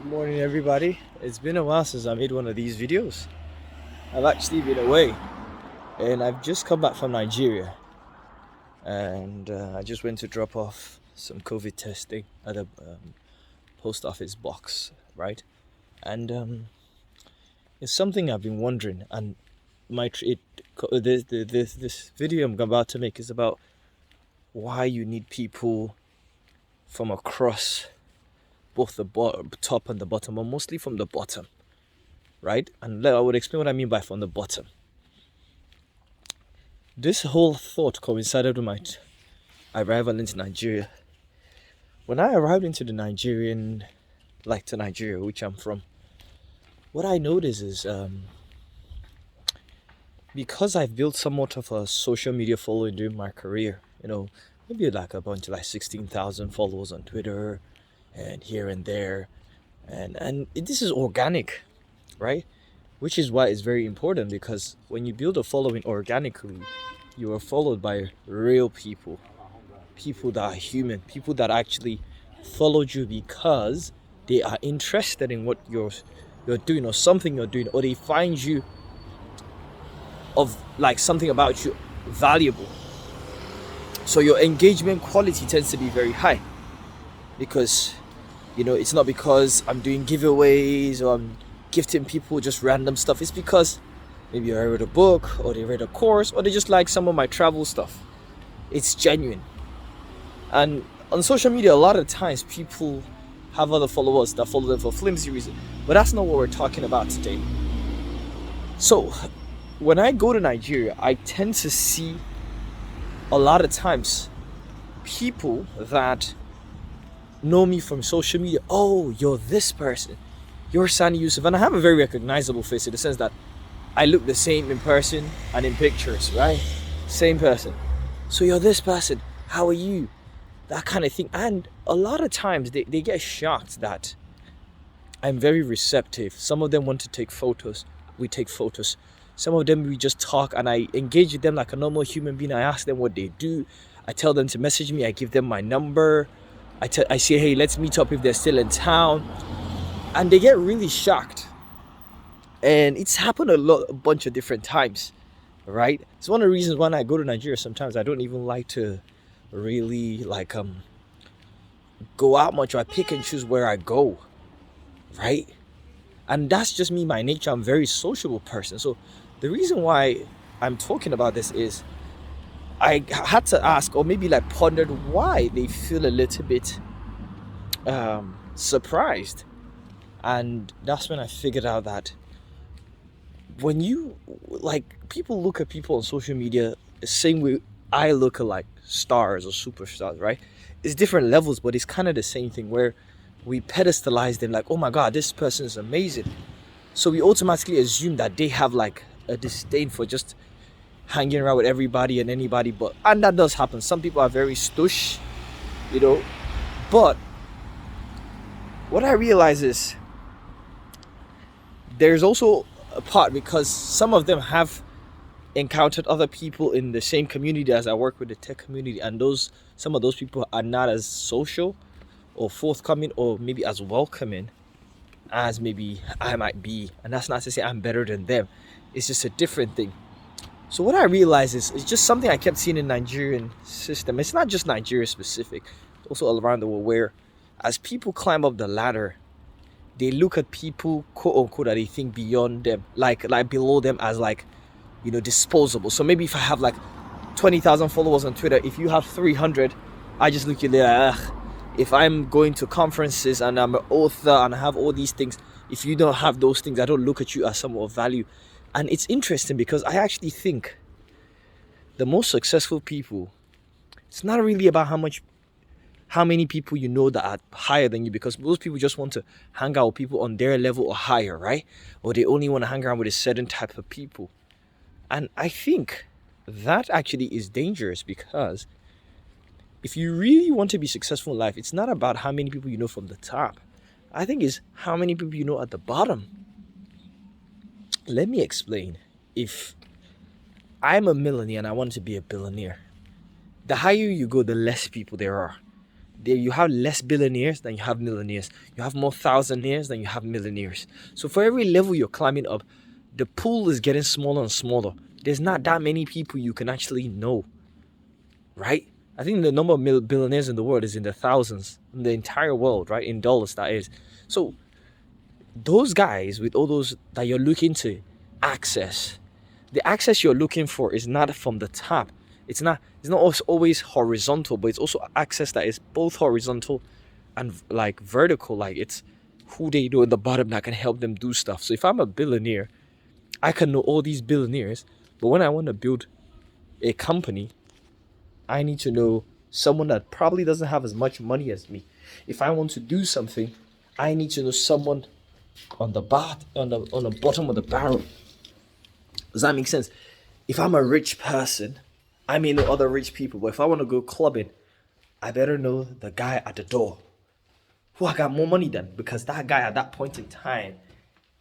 Morning, everybody. It's been a while since I made one of these videos. I've actually been away and I've just come back from Nigeria, and I just went to drop off some COVID testing at a post office box, right? And it's something I've been wondering, and this video I'm about to make is about why you need people from across both the top and the bottom, or mostly from the bottom, right? And I would explain what I mean by from the bottom. This whole thought coincided with my arrival into Nigeria. When I arrived into to Nigeria, which I'm from, what I noticed is because I've built somewhat of a social media following during my career, maybe like a bunch of like 16,000 followers on Twitter and here and there. And this is organic, right? Which is why it's very important, because when you build a following organically, you are followed by real people, people that are human, people that actually followed you because they are interested in what you're doing, or something you're doing, or they find you of like something about you valuable. So your engagement quality tends to be very high, because it's not because I'm doing giveaways or I'm gifting people just random stuff. It's because maybe I read a book, or they read a course, or they just like some of my travel stuff. It's genuine. And on social media, a lot of times people have other followers that follow them for flimsy reasons, but that's not what we're talking about today. So when I go to Nigeria, I tend to see a lot of times people that know me from social media. Oh, you're this person, you're Sani Yusuf. And I have a very recognizable face, in the sense that I look the same in person and in pictures, right? Same person. So you're this person, how are you? That kind of thing. And a lot of times they get shocked that I'm very receptive. Some of them want to take photos. We take photos. Some of them we just talk, and I engage with them like a normal human being. I ask them what they do. I tell them to message me. I give them my number. I say, hey, let's meet up if they're still in town. And they get really shocked. And it's happened a bunch of different times, right? It's one of the reasons when I go to Nigeria, sometimes I don't even like to really go out much, or I pick and choose where I go, right? And that's just me, my nature. I'm a very sociable person. So the reason why I'm talking about this is I had to ask, or maybe like pondered, why they feel a little bit surprised. And that's when I figured out that when you people look at people on social media the same way I look at like stars or superstars, right? It's different levels, but it's kind of the same thing, where we pedestalize them like, oh my god, this person is amazing. So we automatically assume that they have like a disdain for just hanging around with everybody and anybody. And that does happen. Some people are very stush, but what I realize is there's also a part, because some of them have encountered other people in the same community as I work with, the tech community, and some of those people are not as social or forthcoming, or maybe as welcoming as maybe I might be. And that's not to say I'm better than them. It's just a different thing. So what I realize is, it's just something I kept seeing in Nigerian system. It's not just Nigeria specific, also all around the world, where as people climb up the ladder, they look at people, quote unquote, that they think beyond them, like below them, as disposable. So maybe if I have like 20,000 followers on Twitter, if you have 300, I just look at you like, ugh. If I'm going to conferences and I'm an author and I have all these things, if you don't have those things, I don't look at you as someone of value. And it's interesting, because I actually think the most successful people, it's not really about how many people you know that are higher than you, because most people just want to hang out with people on their level or higher, right? Or they only want to hang around with a certain type of people. And I think that actually is dangerous, because if you really want to be successful in life, it's not about how many people you know from the top. I think it's how many people you know at the bottom. Let me explain. If I'm a millionaire and I want to be a billionaire, the higher you go, the less people there are. There you have less billionaires than you have millionaires. You have more thousandaires than you have millionaires. So for every level you're climbing up, the pool is getting smaller and smaller. There's not that many people you can actually know, right? I think the number of billionaires in the world is in the thousands, in the entire world, right? In dollars, that is. So those guys with all those that you're looking to access, the access you're looking for is not from the top. It's not always horizontal, but it's also access that is both horizontal and like vertical. Like it's who they know at the bottom that can help them do stuff. So if I'm a billionaire, I can know all these billionaires, but when I want to build a company, I need to know someone that probably doesn't have as much money as me. If I want to do something, I need to know someone on the bottom of the barrel. Does that make sense? If I'm a rich person, I may know other rich people, but if I want to go clubbing, I better know the guy at the door who I got more money than, because that guy at that point in time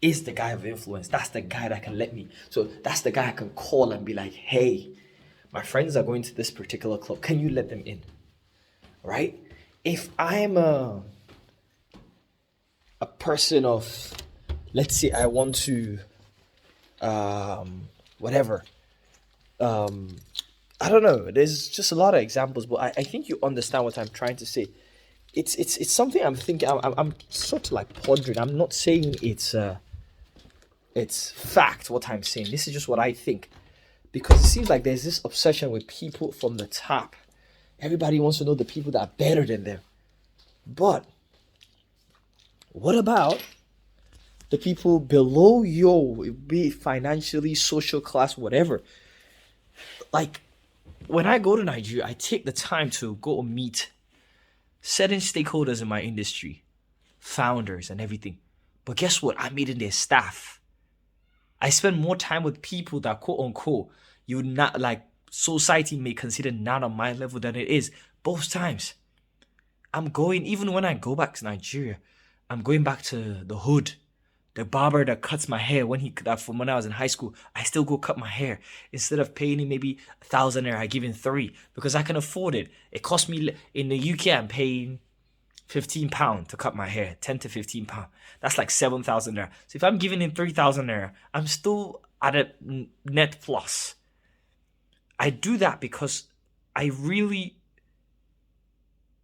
is the guy of influence. That's the guy that can let me. So that's the guy I can call and be like, hey, my friends are going to this particular club. Can you let them in? Right? If I'm a person of, let's say I want to, whatever. I don't know. There's just a lot of examples, but I think you understand what I'm trying to say. It's something I'm thinking. I'm sort of like pondering. I'm not saying it's fact what I'm saying. This is just what I think, because it seems like there's this obsession with people from the top. Everybody wants to know the people that are better than them. But what about the people below you, be it financially, social class, whatever? Like when I go to Nigeria, I take the time to go meet certain stakeholders in my industry, founders and everything. But guess what? I'm meeting their staff. I spend more time with people that quote unquote you would not like society may consider not on my level than it is. Both times. I'm going, even when I go back to Nigeria, I'm going back to the hood. The barber that cuts my hair from when I was in high school, I still go cut my hair. Instead of paying him maybe 1,000 naira, I give him 3 because I can afford it. It costs me in the UK, I'm paying £15 to cut my hair, 10 to £15. That's like 7,000 naira. So if I'm giving him 3,000 naira, I'm still at a net plus. I do that because I really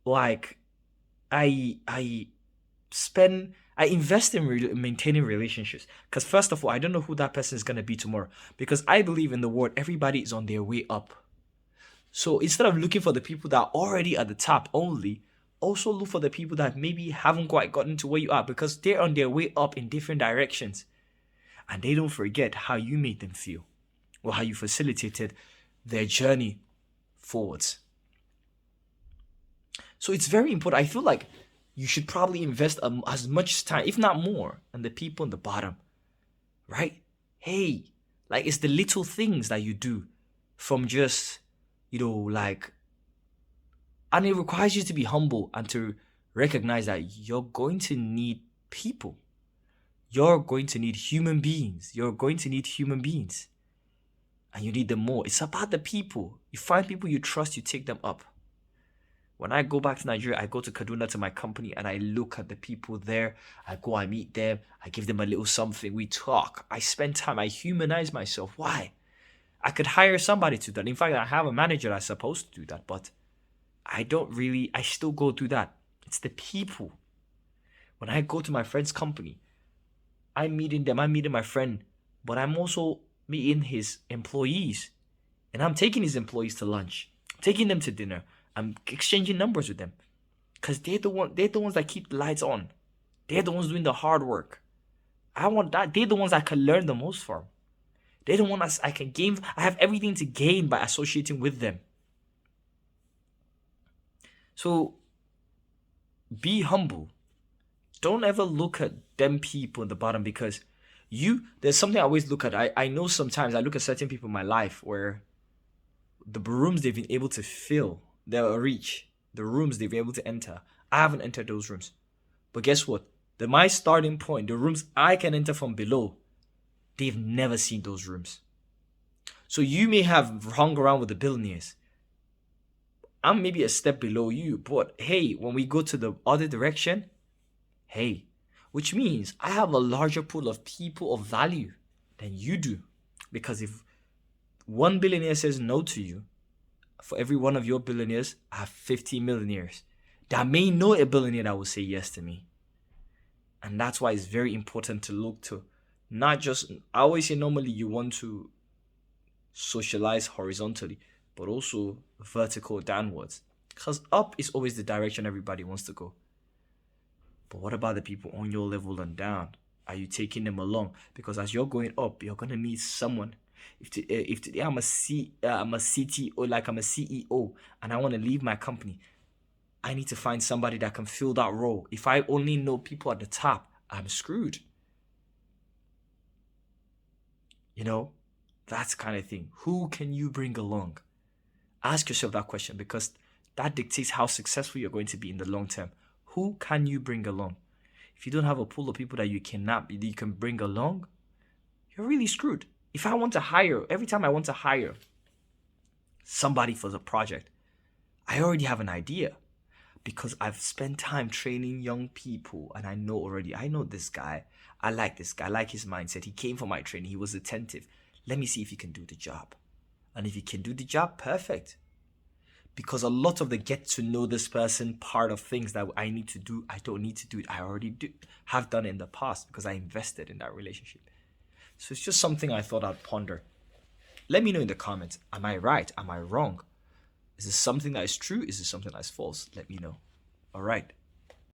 like I invest in maintaining relationships, because first of all, I don't know who that person is going to be tomorrow, because I believe in the word everybody is on their way up. So instead of looking for the people that are already at the top only, also look for the people that maybe haven't quite gotten to where you are, because they're on their way up in different directions, and they don't forget how you made them feel or how you facilitated their journey forwards. So it's very important. I feel like you should probably invest as much time, if not more, on the people on the bottom, right? Hey, like it's the little things that you do from just, like, and it requires you to be humble and to recognize that you're going to need people. You're going to need human beings. And you need them more. It's about the people. You find people you trust, you take them up. When I go back to Nigeria, I go to Kaduna to my company and I look at the people there. I meet them. I give them a little something. We talk. I spend time. I humanize myself. Why? I could hire somebody to do that. In fact, I have a manager that's supposed to do that, but I still go through that. It's the people. When I go to my friend's company, I'm meeting my friend, but I'm also meeting his employees. And I'm taking his employees to lunch, taking them to dinner. I'm exchanging numbers with them, because they're the ones that keep the lights on. They're the ones doing the hard work. I want that. They're the ones I can learn the most from. They're the ones I can gain. I have everything to gain by associating with them. So be humble. Don't ever look at them people in the bottom, because there's something I always look at. I know sometimes I look at certain people in my life where the rooms they've been able to fill, their reach, the rooms they've been able to enter. I haven't entered those rooms. But guess what? My starting point, the rooms I can enter from below, they've never seen those rooms. So you may have hung around with the billionaires, I'm maybe a step below you, but hey, when we go to the other direction, hey, which means I have a larger pool of people of value than you do. Because if one billionaire says no to you, for every one of your billionaires, I have 50 millionaires that may know a billionaire that will say yes to me. And that's why it's very important to look to not just, I always say normally you want to socialize horizontally, but also vertical downwards. Because up is always the direction everybody wants to go. But what about the people on your level and down? Are you taking them along? Because as you're going up, you're gonna meet someone. If today I'm a CTO, like I'm a CEO, and I want to leave my company, I need to find somebody that can fill that role. If I only know people at the top, I'm screwed. You know, that's the kind of thing. Who can you bring along? Ask yourself that question because that dictates how successful you're going to be in the long term. Who can you bring along? If you don't have a pool of people that you can bring along, you're really screwed. If I want to hire, every time I want to hire somebody for the project, I already have an idea because I've spent time training young people and I know this guy. I like this guy. I like his mindset. He came for my training. He was attentive. Let me see if he can do the job. And if he can do the job, perfect. Because a lot of the get to know this person part of things that I need to do, I don't need to do it. I already have done it in the past because I invested in that relationship. So it's just something I thought I'd ponder. Let me know in the comments. Am I right? Am I wrong? Is this something that is true? Is this something that's false? Let me know. All right.